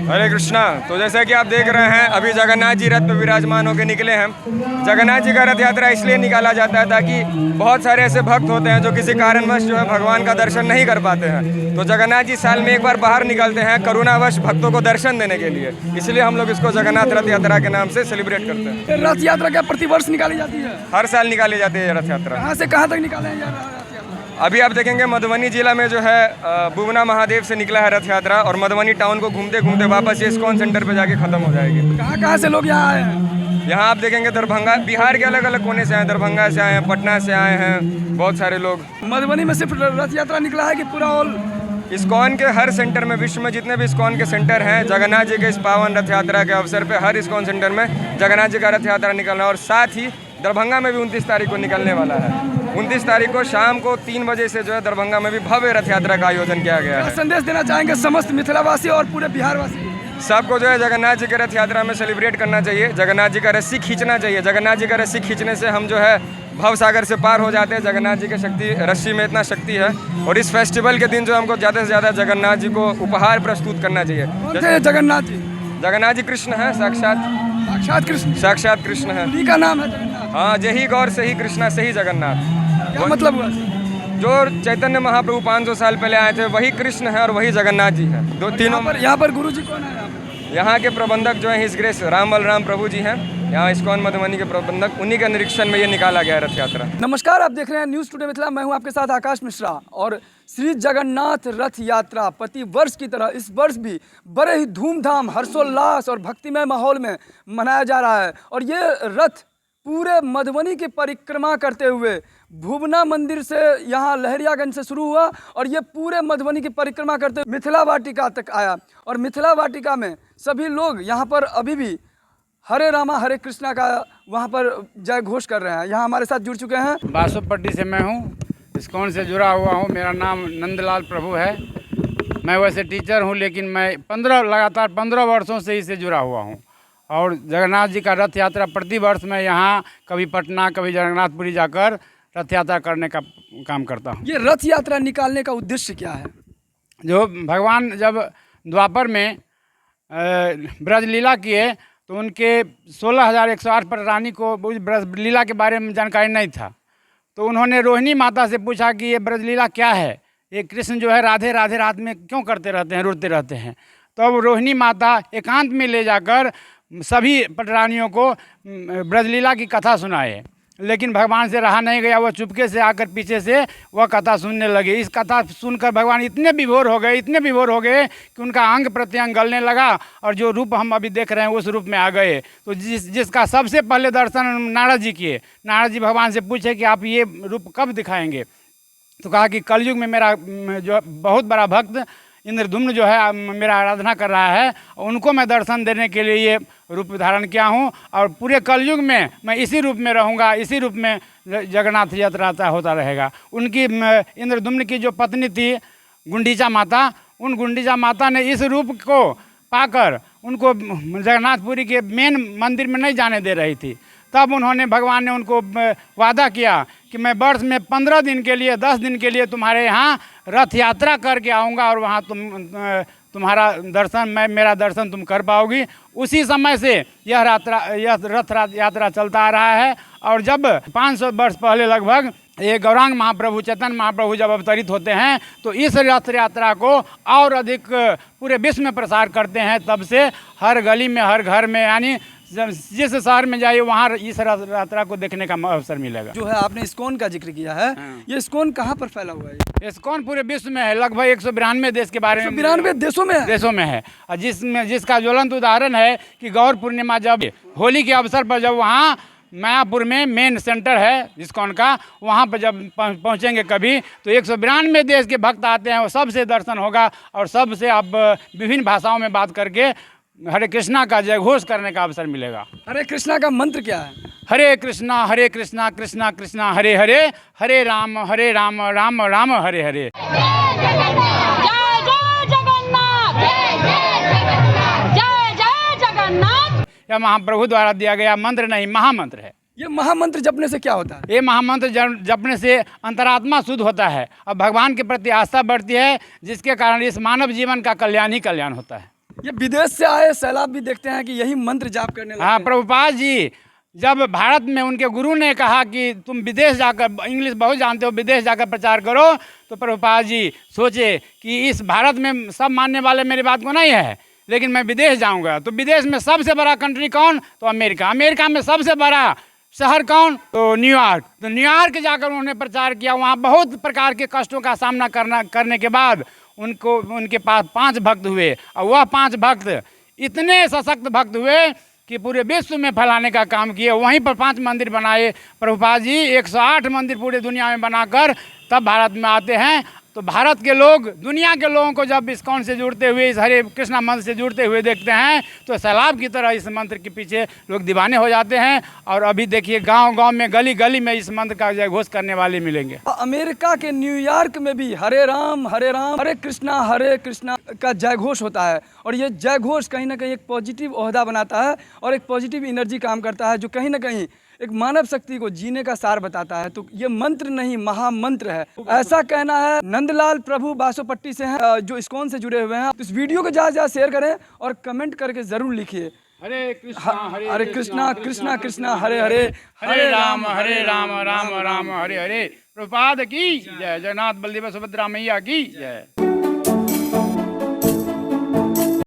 हरे कृष्णा। तो जैसा कि आप देख रहे हैं अभी जगन्नाथ जी रथ पर विराजमान होकर निकले हैं। जगन्नाथ जी का रथ यात्रा इसलिए निकाला जाता है ताकि बहुत सारे ऐसे भक्त होते हैं जो किसी कारणवश जो है भगवान का दर्शन नहीं कर पाते हैं। तो जगन्नाथ जी साल में एक बार बाहर निकलते हैं करुणावश भक्तों को दर्शन देने के लिए, इसलिए हम लोग इसको जगन्नाथ रथ यात्रा के नाम से सेलिब्रेट करते हैं। रथ यात्रा क्या प्रतिवर्ष निकाली जाती है? हर साल निकाली जाती है ये रथ यात्रा। कहाँ से कहाँ तक निकाले हैं यार? अभी आप देखेंगे मधुबनी जिला में जो है बुबना महादेव से निकला है रथ यात्रा और मधुबनी टाउन को घूमते घूमते वापस ये इस्कॉन सेंटर पे जाके खत्म हो जाएगी। कहाँ कहाँ से लोग यहाँ आए हैं? यहाँ आप देखेंगे दरभंगा, बिहार के अलग अलग कोने से आए, दरभंगा से आए हैं, पटना से आए हैं, बहुत सारे लोग। मधुबनी में सिर्फ रथ यात्रा निकला है कि पूरा ऑल? इस्कॉन के हर सेंटर में, विश्व में जितने भी इस्कॉन के सेंटर हैं, जगन्नाथ जी के इस पावन रथ यात्रा के अवसर पे हर इस्कॉन सेंटर में जगन्नाथ जी का रथ यात्रा निकलना, और साथ ही दरभंगा में भी 29 तारीख को निकलने वाला है। 29 तारीख को शाम को 3 बजे से जो है दरभंगा में भी भव्य रथ यात्रा का आयोजन किया गया है। संदेश देना चाहेंगे समस्त मिथिलावासी और पूरे बिहारवासी? सबको जो है जगन्नाथ जी के रथ यात्रा में सेलिब्रेट करना चाहिए, जगन्नाथ जी का रस्सी खींचना चाहिए। जगन्नाथ जी का रस्सी खींचने से हम जो है भव सागर से पार हो जाते हैं। जगन्नाथ जी की शक्ति, रस्सी में इतना शक्ति है। और इस फेस्टिवल के दिन जो हमको ज़्यादा से ज़्यादा जगन्नाथ जी को उपहार प्रस्तुत करना चाहिए। कौन थे जगन्नाथ जी? जगन्नाथ जी कृष्ण है, साक्षात कृष्ण। साक्षात कृष्ण है। उन्हीं का नाम है जगन्नाथ। हाँ, जही गौर सही कृष्णा सही जगन्नाथ। क्या मतलब हुआ? जो चैतन्य महाप्रभु 500 साल पहले आए थे वही कृष्ण है और वही जगन्नाथ जी हैं। दो तीनों। यहाँ पर गुरु जी कौन है? यहाँ के प्रबंधक जो है हिज ग्रेस राम बलराम प्रभु जी हैं, यहाँ इस्कॉन मधुबनी के प्रबंधक, उन्हीं के निरीक्षण में ये निकाला गया रथ यात्रा। नमस्कार, आप देख रहे हैं न्यूज़ टुडे मिथिला। मैं हूं आपके साथ आकाश मिश्रा। और श्री जगन्नाथ रथ यात्रा प्रति वर्ष की तरह इस वर्ष भी बड़े ही धूमधाम, हर्षोल्लास और भक्तिमय माहौल में मनाया जा रहा है। और ये रथ पूरे मधुबनी की परिक्रमा करते हुए भुवना मंदिर से यहाँ लहरियागंज से शुरू हुआ और ये पूरे मधुबनी की परिक्रमा करते हुए मिथिला वाटिका तक आया। और मिथिला वाटिका में सभी लोग यहाँ पर अभी भी हरे रामा हरे कृष्णा का वहाँ पर जय घोष कर रहे हैं। यहाँ हमारे साथ जुड़ चुके हैं। बासुपट्टी से मैं हूँ, इस्कॉन से जुड़ा हुआ हूँ। मेरा नाम नंदलाल प्रभु है। मैं वैसे टीचर हूँ, लेकिन मैं लगातार 15 वर्षों से इससे जुड़ा हुआ हूँ। और जगन्नाथ जी का रथ यात्रा प्रति वर्ष मैं यहाँ कभी पटना कभी जगन्नाथपुरी जाकर रथ यात्रा करने का काम करता हूँ। ये रथ यात्रा निकालने का उद्देश्य क्या है? जो भगवान जब द्वापर में ब्रजलीला किए तो उनके 16,108 पर रानी को ब्रजलीला के बारे में जानकारी नहीं था। तो उन्होंने रोहिणी माता से पूछा कि ये ब्रजलीला क्या है, ये कृष्ण जो है राधे राधे रात में क्यों करते रहते हैं, रुड़ते रहते हैं। तो अब रोहिणी माता एकांत में ले जाकर सभी पटरानियों को ब्रजलीला की कथा सुनाए। लेकिन भगवान से रहा नहीं गया, वह चुपके से आकर पीछे से वह कथा सुनने लगे। इस कथा सुनकर भगवान इतने विभोर हो गए कि उनका अंग प्रत्यंग गलने लगा और जो रूप हम अभी देख रहे हैं उस रूप में आ गए। तो जिसका सबसे पहले दर्शन नारद जी किए। नारद जी भगवान से पूछे कि आप ये रूप कब दिखाएंगे? तो कहा कि कलयुग में मेरा जो बहुत बड़ा भक्त इंद्रदुम्न जो है मेरा आराधना कर रहा है, उनको मैं दर्शन देने के लिए ये रूप धारण किया हूँ। और पूरे कलयुग में मैं इसी रूप में रहूँगा, इसी रूप में जगन्नाथ यात्रा होता रहेगा। उनकी इंद्रदुम्न की जो पत्नी थी गुंडीचा माता, उन गुंडीचा माता ने इस रूप को पाकर उनको जगन्नाथपुरी के मेन मंदिर में नहीं जाने दे रही थी। तब उन्होंने, भगवान ने उनको वादा किया कि मैं वर्ष में 15 दिन के लिए, 10 दिन के लिए तुम्हारे यहाँ रथ यात्रा करके आऊँगा और वहाँ तुम्हारा दर्शन, मेरा दर्शन तुम कर पाओगी। उसी समय से यह रथ यात्रा चलता आ रहा है। और जब 500 वर्ष पहले लगभग ये गौरांग महाप्रभु, चैतन्य महाप्रभु जब अवतरित होते हैं तो इस रथ यात्रा को और अधिक पूरे विश्व में प्रसार करते हैं। तब से हर गली में, हर घर में, यानी जिस शहर में जाइए वहाँ इस रथ यात्रा को देखने का अवसर मिलेगा। जो है आपने इस्कॉन का जिक्र किया है, ये इस्कॉन कहाँ पर फैला हुआ है? इस्कॉन पूरे विश्व में है, लगभग 192 देश के बारे में, 192 देशों में है। और जिसका ज्वलंत उदाहरण है कि गौर पूर्णिमा, जब होली के अवसर पर जब वहाँ मायापुर में मेन सेंटर है इस्कॉन का, वहाँ पर जब पहुँचेंगे कभी तो 192 देश के भक्त आते हैं, वो सबसे दर्शन होगा और सबसे अब विभिन्न भाषाओं में बात करके हरे कृष्णा का जय घोष करने का अवसर मिलेगा। हरे कृष्णा का मंत्र क्या है? हरे कृष्णा कृष्णा कृष्णा हरे हरे, हरे राम राम राम हरे हरे। यह महाप्रभु द्वारा दिया गया मंत्र नहीं, महामंत्र है। ये महामंत्र जपने से क्या होता है? ये महामंत्र जपने से अंतरात्मा शुद्ध होता है और भगवान के प्रति आस्था बढ़ती है, जिसके कारण इस मानव जीवन का कल्याण ही कल्याण होता है। ये विदेश से आए सैलाब भी देखते हैं कि यही मंत्र जाप करने लगते हाँ, हैं। प्रभुपाद जी जब भारत में उनके गुरु ने कहा कि तुम विदेश जाकर, इंग्लिश बहुत जानते हो, विदेश जाकर प्रचार करो, तो प्रभुपाद जी सोचे कि इस भारत में सब मानने वाले मेरी बात को नहीं है, लेकिन मैं विदेश जाऊंगा। तो विदेश में सबसे बड़ा कंट्री कौन? तो अमेरिका। अमेरिका में सबसे बड़ा शहर कौन? तो न्यूयॉर्क। तो न्यूयॉर्क जाकर उन्होंने प्रचार किया। वहाँ बहुत प्रकार के कष्टों का सामना करने के बाद उनके पास 5 भक्त हुए, और वह 5 भक्त इतने सशक्त भक्त हुए कि पूरे विश्व में फैलाने का काम किए। वहीं पर 5 मंदिर बनाए प्रभुपाद जी। 108 मंदिर पूरे दुनिया में बनाकर तब भारत में आते हैं। तो भारत के लोग दुनिया के लोगों को जब इस्कॉन से जुड़ते हुए, इस हरे कृष्णा मंत्र से जुड़ते हुए देखते हैं, तो सैलाब की तरह इस मंत्र के पीछे लोग दीवाने हो जाते हैं। और अभी देखिए गांव-गांव में, गली गली में इस मंत्र का जय घोष करने वाले मिलेंगे। अमेरिका के न्यूयॉर्क में भी हरे राम हरे कृष्णा का जय घोष होता है। और ये जय घोष कहीं ना कहीं एक पॉजिटिव ओहदा बनाता है और एक पॉजिटिव एनर्जी काम करता है, जो कहीं ना कहीं एक मानव शक्ति को जीने का सार बताता है। तो ये मंत्र नहीं, महामंत्र है, ऐसा कहना है। नंदलाल प्रभु बासोपट्टी से हैं, जो इस्कॉन से जुड़े हुए हैं। तो इस वीडियो को ज़्यादा शेयर करें और कमेंट करके ज़रूर लिखिए, हरे कृष्णा कृष्णा कृष्णा हरे हरे, हरे राम राम राम हरे हरे। प्रभुपाद की जय। जगन्नाथ बलदेव सुभद्रा मैया की जय।